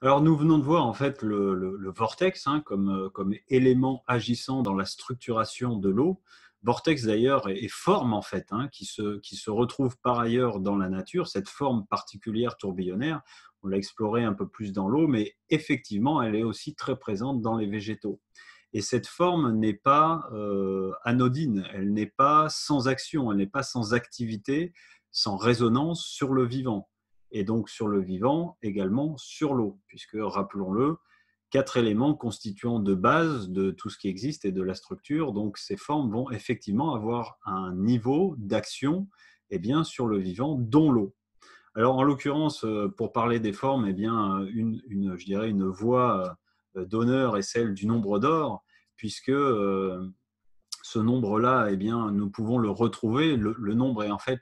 Alors, nous venons de voir en fait le vortex, hein, comme élément agissant dans la structuration de l'eau. Vortex d'ailleurs est forme en fait, hein, qui se retrouve par ailleurs dans la nature, cette forme particulière tourbillonnaire. On l'a explorée un peu plus dans l'eau, mais effectivement, elle est aussi très présente dans les végétaux. Et cette forme n'est pas anodine, elle n'est pas sans action, elle n'est pas sans activité, sans résonance sur le vivant et donc sur le vivant également sur l'eau, puisque, rappelons-le, 4 éléments constituant de base de tout ce qui existe et de la structure. Donc ces formes vont effectivement avoir un niveau d'action eh bien, sur le vivant, dont l'eau. Alors en l'occurrence, pour parler des formes, eh bien, je dirais une voie d'honneur est celle du nombre d'or, puisque ce nombre-là, eh bien, nous pouvons le retrouver. Le nombre est en fait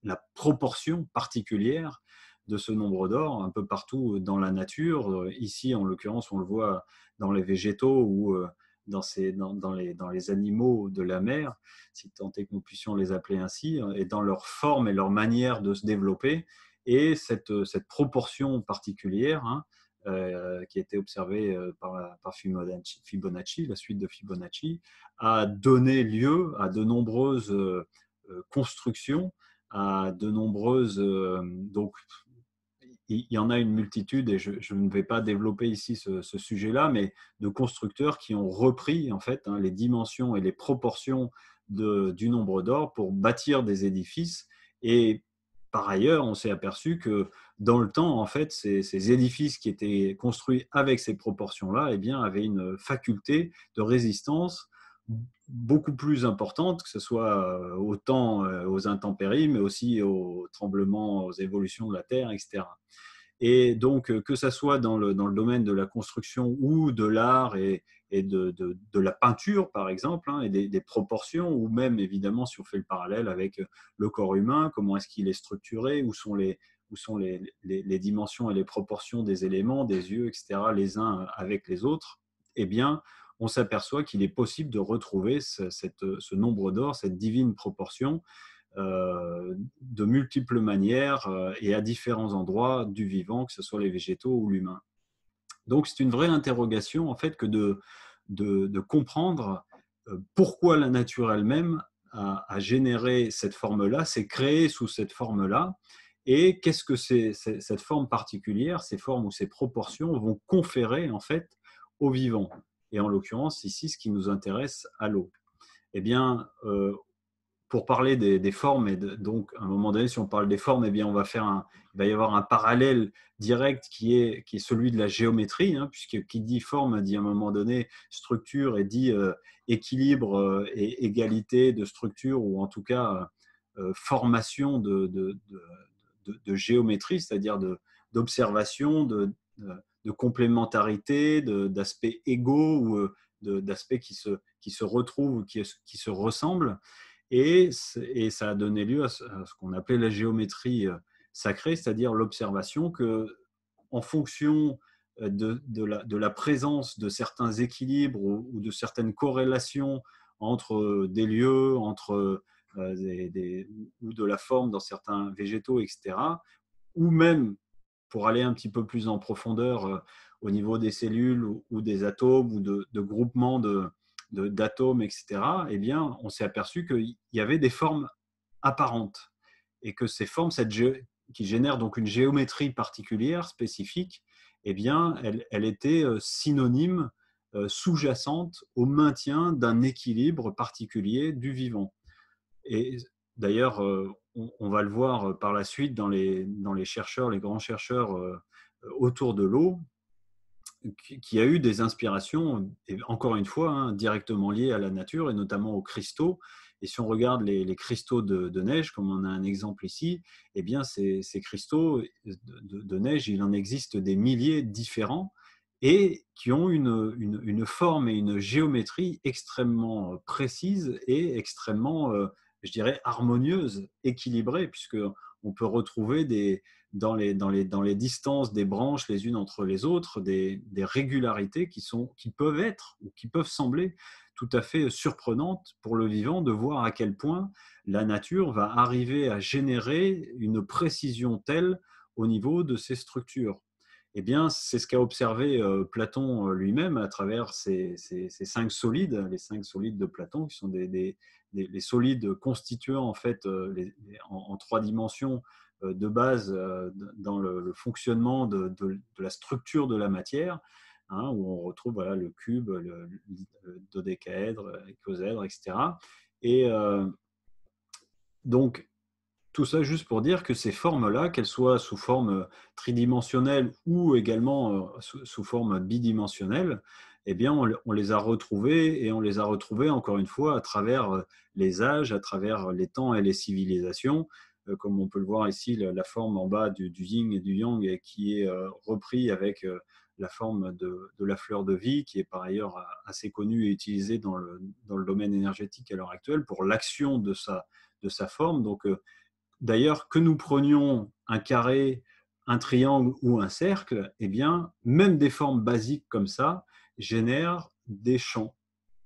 la proportion particulière de ce nombre d'or un peu partout dans la nature. Ici, en l'occurrence, on le voit dans les végétaux ou dans les animaux de la mer, si tant est que nous puissions les appeler ainsi, et dans leur forme et leur manière de se développer. Et cette proportion particulière, hein, qui a été observée par Fibonacci, la suite de Fibonacci, a donné lieu à de nombreuses constructions, à de nombreuses. Donc, il y en a une multitude, et je ne vais pas développer ici ce sujet-là, mais de constructeurs qui ont repris en fait, hein, les dimensions et les proportions du nombre d'or pour bâtir des édifices. Et par ailleurs, on s'est aperçu que dans le temps, en fait, ces édifices qui étaient construits avec ces proportions-là, eh bien, avaient une faculté de résistance beaucoup plus importante, que ce soit au temps, aux intempéries, mais aussi aux tremblements, aux évolutions de la Terre, etc. Et donc, que ça soit dans le domaine de la construction ou de l'art et de la peinture, par exemple, hein, et des proportions, ou même, évidemment, si on fait le parallèle avec le corps humain, comment est-ce qu'il est structuré, où sont les dimensions et les proportions des éléments, des yeux, etc., les uns avec les autres, eh bien, on s'aperçoit qu'il est possible de retrouver ce nombre d'or, cette divine proportion, de multiples manières et à différents endroits du vivant, que ce soit les végétaux ou l'humain. Donc c'est une vraie interrogation en fait que de comprendre pourquoi la nature elle-même a généré cette forme-là, s'est créée sous cette forme-là, et qu'est-ce que cette forme particulière, ces formes ou ces proportions vont conférer en fait au vivant. Et en l'occurrence ici, ce qui nous intéresse, à l'eau. Eh bien, pour parler des formes, donc à un moment donné, si on parle des formes, eh bien, il va y avoir un parallèle direct qui est celui de la géométrie, hein, puisque qui dit forme dit à un moment donné structure, et dit équilibre et égalité de structure, ou en tout cas formation de géométrie, c'est-à-dire d'observation, de complémentarité, d'aspects égaux, ou d'aspects qui se retrouvent, qui se ressemblent. Et ça a donné lieu à ce qu'on appelait la géométrie sacrée, c'est-à-dire l'observation que, en fonction de la présence de certains équilibres, ou de certaines corrélations entre des lieux, entre ou de la forme dans certains végétaux, etc., ou même, pour aller un petit peu plus en profondeur, au niveau des cellules ou des atomes, ou de groupements d'atomes, etc., eh bien, on s'est aperçu qu'il y avait des formes apparentes, et que ces formes, qui génèrent donc une géométrie particulière, spécifique, eh bien, elle était synonyme, sous-jacente au maintien d'un équilibre particulier du vivant. Et d'ailleurs, on va le voir par la suite dans les chercheurs, les grands chercheurs autour de l'eau, qui a eu des inspirations, et encore une fois, hein, directement liées à la nature, et notamment aux cristaux. Et si on regarde les cristaux de neige, comme on a un exemple ici, eh bien ces cristaux de neige, il en existe des milliers différents, et qui ont une forme et une géométrie extrêmement précises et extrêmement, je dirais, harmonieuse, équilibrée, puisque on peut retrouver dans les distances des branches les unes entre les autres, des régularités qui peuvent être, ou qui peuvent sembler tout à fait surprenantes pour le vivant, de voir à quel point la nature va arriver à générer une précision telle au niveau de ces structures. Eh bien, c'est ce qu'a observé Platon lui-même à travers ces 5 solides, les 5 solides de Platon, qui sont les solides constituants en fait en 3 dimensions de base dans le fonctionnement de la structure de la matière, hein, où on retrouve voilà, le cube, le dodécaèdre, l'icosaèdre, etc. Et donc, tout ça juste pour dire que ces formes-là, qu'elles soient sous forme tridimensionnelle ou également sous forme bidimensionnelle, eh bien, on les a retrouvées, et on les a retrouvées encore une fois à travers les âges, à travers les temps et les civilisations. Comme on peut le voir ici, la forme en bas du yin et du yang, et qui est repris avec la forme de la fleur de vie, qui est par ailleurs assez connue et utilisée dans le domaine énergétique à l'heure actuelle pour l'action de sa forme. Donc, d'ailleurs, que nous prenions un carré, un triangle ou un cercle, eh bien, même des formes basiques comme ça génèrent des champs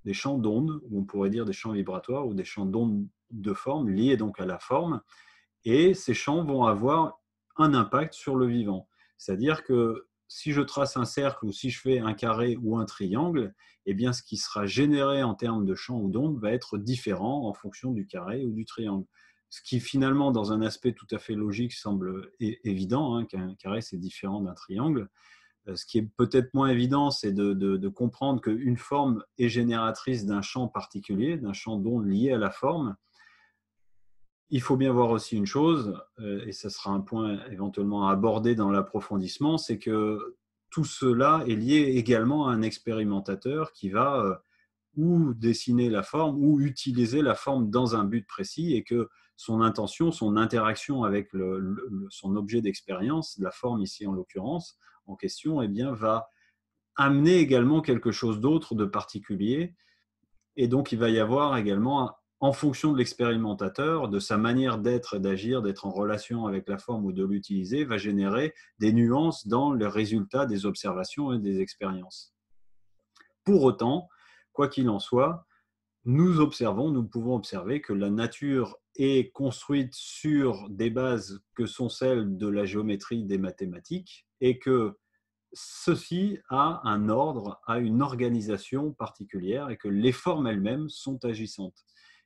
d'ondes, ou on pourrait dire des champs vibratoires, ou des champs d'ondes de forme liés donc à la forme. Et ces champs vont avoir un impact sur le vivant. C'est-à-dire que si je trace un cercle, ou si je fais un carré ou un triangle, eh bien, ce qui sera généré en termes de champs ou d'ondes va être différent en fonction du carré ou du triangle. Ce qui finalement, dans un aspect tout à fait logique, semble évident, hein, qu'un carré c'est différent d'un triangle. Ce qui est peut-être moins évident, c'est de comprendre qu'une forme est génératrice d'un champ particulier, d'un champ d'ondes lié à la forme. Il faut bien voir aussi une chose, et ce sera un point éventuellement à aborder dans l'approfondissement, c'est que tout cela est lié également à un expérimentateur qui va ou dessiner la forme ou utiliser la forme dans un but précis, et que son intention, son interaction avec son objet d'expérience, la forme ici en l'occurrence, en question, eh bien, va amener également quelque chose d'autre de particulier. Et donc, il va y avoir également, en fonction de l'expérimentateur, de sa manière d'être, d'agir, d'être en relation avec la forme ou de l'utiliser, va générer des nuances dans les résultats des observations et des expériences. Pour autant, quoi qu'il en soit, nous pouvons observer que la nature est construite sur des bases que sont celles de la géométrie des mathématiques, et que ceci a un ordre, a une organisation particulière, et que les formes elles-mêmes sont agissantes.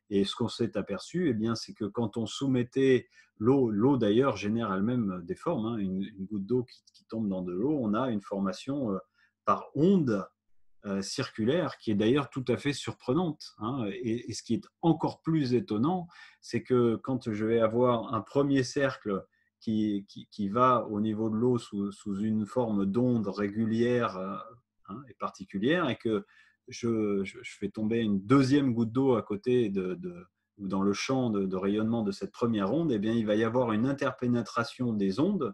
Et ce qu'on s'est aperçu, eh bien, c'est que quand on soumettait l'eau d'ailleurs génère elle-même des formes, hein, une goutte d'eau qui tombe dans de l'eau, on a une formation par onde circulaire, qui est d'ailleurs tout à fait surprenante, hein. Et ce qui est encore plus étonnant, c'est que quand je vais avoir un premier cercle qui va au niveau de l'eau sous une forme d'onde régulière, hein, et particulière, et que je fais tomber une deuxième goutte d'eau à côté dans le champ de rayonnement de cette première onde, eh bien, il va y avoir une interpénétration des ondes,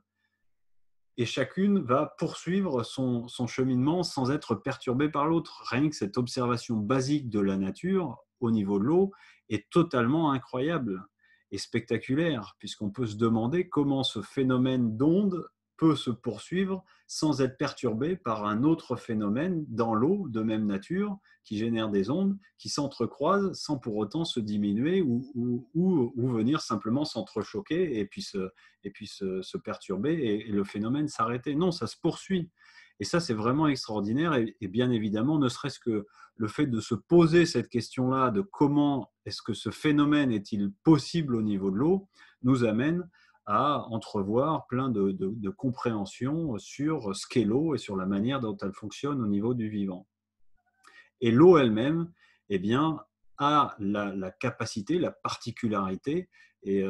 et chacune va poursuivre son cheminement sans être perturbée par l'autre. Rien que cette observation basique de la nature au niveau de l'eau est totalement incroyable et spectaculaire, puisqu'on peut se demander comment ce phénomène d'onde peut se poursuivre sans être perturbé par un autre phénomène dans l'eau de même nature, qui génère des ondes qui s'entrecroisent sans pour autant se diminuer, ou venir simplement s'entrechoquer et puis se perturber, et le phénomène s'arrêter. Non, ça se poursuit. Et ça, c'est vraiment extraordinaire. Et bien évidemment, ne serait-ce que le fait de se poser cette question-là de comment est-ce que ce phénomène est-il possible au niveau de l'eau, nous amène à entrevoir plein de compréhensions sur ce qu'est l'eau et sur la manière dont elle fonctionne au niveau du vivant. Et l'eau elle-même, eh bien, a la capacité, la particularité, et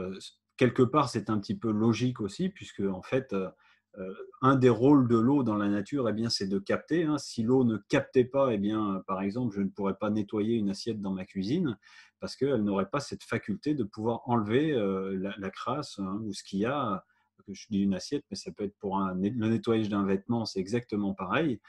quelque part c'est un petit peu logique aussi, puisque en fait, un des rôles de l'eau dans la nature, eh bien, c'est de capter, hein. Si l'eau ne captait pas, eh bien, par exemple, je ne pourrais pas nettoyer une assiette dans ma cuisine, parce qu'elle n'aurait pas cette faculté de pouvoir enlever la crasse, hein, ou ce qu'il y a. Je dis une assiette, mais ça peut être pour le nettoyage d'un vêtement, c'est exactement pareil.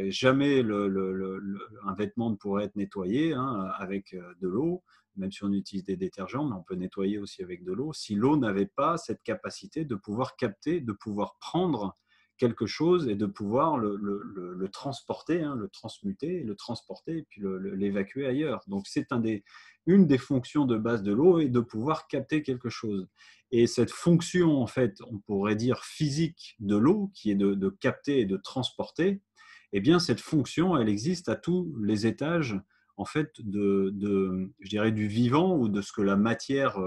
Jamais un vêtement ne pourrait être nettoyé, hein, avec de l'eau, même si on utilise des détergents, mais on peut nettoyer aussi avec de l'eau, si l'eau n'avait pas cette capacité de pouvoir capter, de pouvoir prendre quelque chose et de pouvoir le transporter, hein, le transmuter, le transporter et puis l'évacuer ailleurs. Donc c'est une des fonctions de base de l'eau est de pouvoir capter quelque chose. Et cette fonction, en fait, on pourrait dire physique de l'eau, qui est de capter et de transporter, eh bien cette fonction, elle existe à tous les étages en fait je dirais du vivant ou de ce que la matière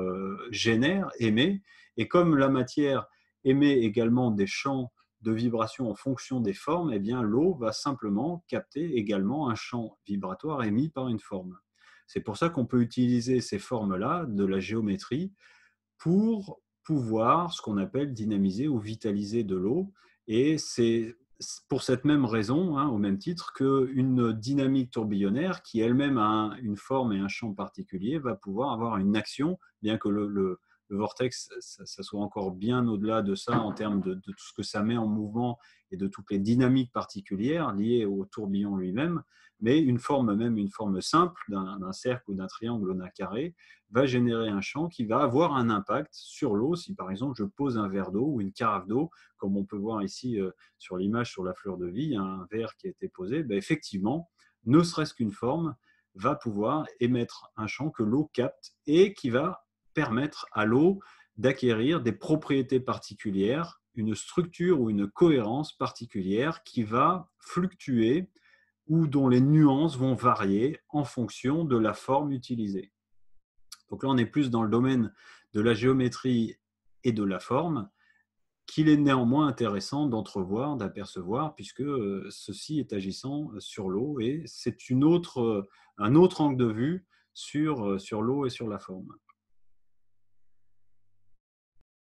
génère, émet. Et comme la matière émet également des champs de vibration en fonction des formes, eh bien l'eau va simplement capter également un champ vibratoire émis par une forme. C'est pour ça qu'on peut utiliser ces formes-là de la géométrie pour pouvoir, ce qu'on appelle dynamiser ou vitaliser de l'eau. Et c'est pour cette même raison, hein, au même titre qu'une dynamique tourbillonnaire qui elle-même a une forme et un champ particulier va pouvoir avoir une action, bien que le vortex, ça soit encore bien au-delà de ça en termes de tout ce que ça met en mouvement et de toutes les dynamiques particulières liées au tourbillon lui-même, mais une forme, même une forme simple d'un cercle ou d'un triangle ou d'un carré, va générer un champ qui va avoir un impact sur l'eau. Si par exemple je pose un verre d'eau ou une carafe d'eau, comme on peut voir ici sur l'image sur la fleur de vie, un verre qui a été posé, ben effectivement, ne serait-ce qu'une forme va pouvoir émettre un champ que l'eau capte et qui va permettre à l'eau d'acquérir des propriétés particulières, une structure ou une cohérence particulière qui va fluctuer ou dont les nuances vont varier en fonction de la forme utilisée. Donc là, on est plus dans le domaine de la géométrie et de la forme, qu'il est néanmoins intéressant d'entrevoir, d'apercevoir, puisque ceci est agissant sur l'eau et c'est un autre angle de vue sur l'eau et sur la forme.